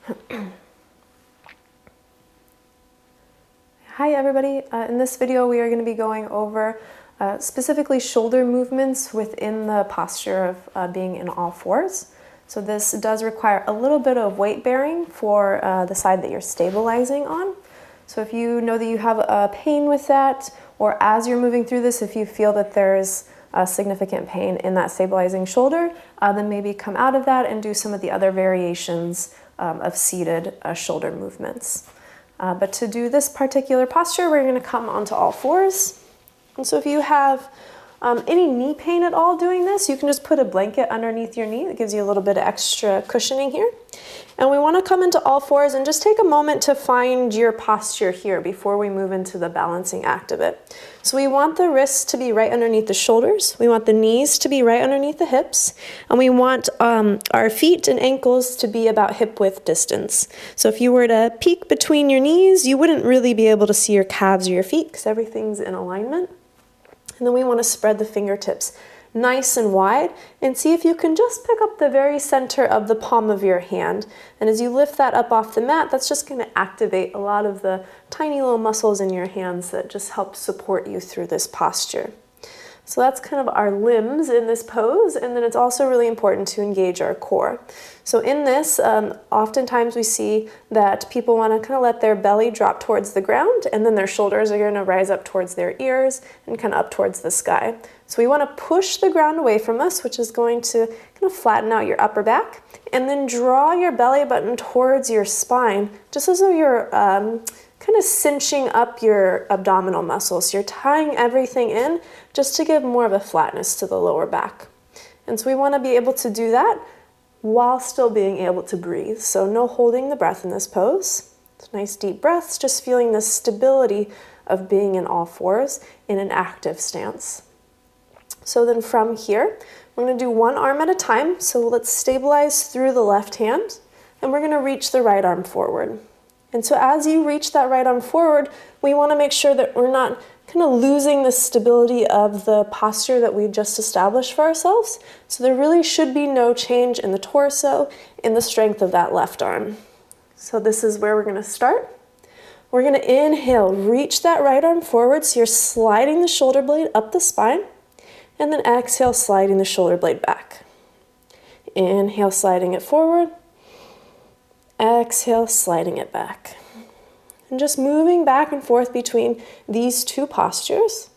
Hi everybody, in this video we are going to be going over specifically shoulder movements within the posture of being in all fours. So this does require a little bit of weight bearing for the side that you're stabilizing on. So if you know that you have a pain with that, or as you're moving through this, if you feel that there's a significant pain in that stabilizing shoulder, then maybe come out of that and do some of the other variations of seated shoulder movements. But to do this particular posture, we're going to come onto all fours. And so if you have any knee pain at all doing this, you can just put a blanket underneath your knee. It gives you a little bit of extra cushioning here. And we want to come into all fours and just take a moment to find your posture here before we move into the balancing act of it. So we want the wrists to be right underneath the shoulders. We want the knees to be right underneath the hips. And we want our feet and ankles to be about hip width distance. So if you were to peek between your knees, you wouldn't really be able to see your calves or your feet because everything's in alignment. And then we want to spread the fingertips nice and wide and see if you can just pick up the very center of the palm of your hand. And as you lift that up off the mat, that's just going to activate a lot of the tiny little muscles in your hands that just help support you through this posture. So that's kind of our limbs in this pose, and then it's also really important to engage our core. So in this, oftentimes we see that people want to kind of let their belly drop towards the ground, and then their shoulders are going to rise up towards their ears and kind of up towards the sky. So we want to push the ground away from us, which is going to kind of flatten out your upper back, and then draw your belly button towards your spine, just as though you're kind of cinching up your abdominal muscles. So you're tying everything in just to give more of a flatness to the lower back. And so we want to be able to do that while still being able to breathe. So no holding the breath in this pose. It's nice deep breaths, just feeling the stability of being in all fours in an active stance. So then from here, we're going to do one arm at a time. So let's stabilize through the left hand, and we're going to reach the right arm forward. And so as you reach that right arm forward, we want to make sure that we're not kind of losing the stability of the posture that we just established for ourselves. So there really should be no change in the torso, in the strength of that left arm. So this is where we're going to start. We're going to inhale, reach that right arm forward, so you're sliding the shoulder blade up the spine, and then exhale, sliding the shoulder blade back. Inhale, sliding it forward. Exhale, sliding it back. And just moving back and forth between these two postures.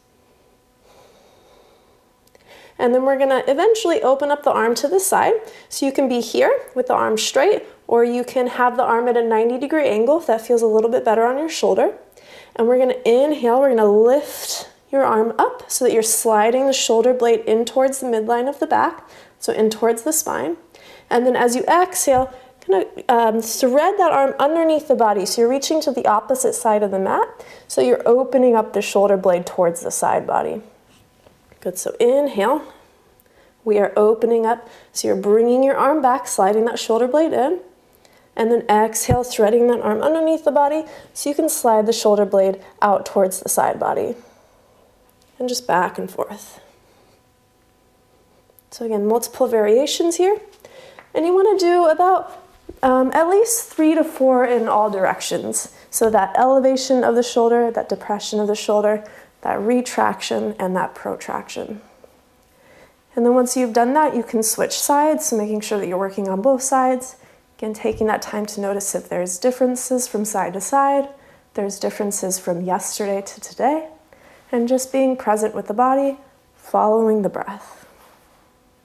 And then we're going to eventually open up the arm to the side. So you can be here with the arm straight, or you can have the arm at a 90-degree angle if that feels a little bit better on your shoulder. And we're going to inhale, we're going to lift your arm up so that you're sliding the shoulder blade in towards the midline of the back, so in towards the spine. And then as you exhale, kind of thread that arm underneath the body, so you're reaching to the opposite side of the mat, so you're opening up the shoulder blade towards the side body. Good, so inhale, we are opening up, so you're bringing your arm back, sliding that shoulder blade in, and then exhale, threading that arm underneath the body, so you can slide the shoulder blade out towards the side body, and just back and forth. So again, multiple variations here, and you want to do about at least 3 to 4 in all directions. So that elevation of the shoulder, that depression of the shoulder, that retraction, and that protraction. And then once you've done that, you can switch sides, so making sure that you're working on both sides. Again, taking that time to notice if there's differences from side to side, there's differences from yesterday to today, and just being present with the body, following the breath.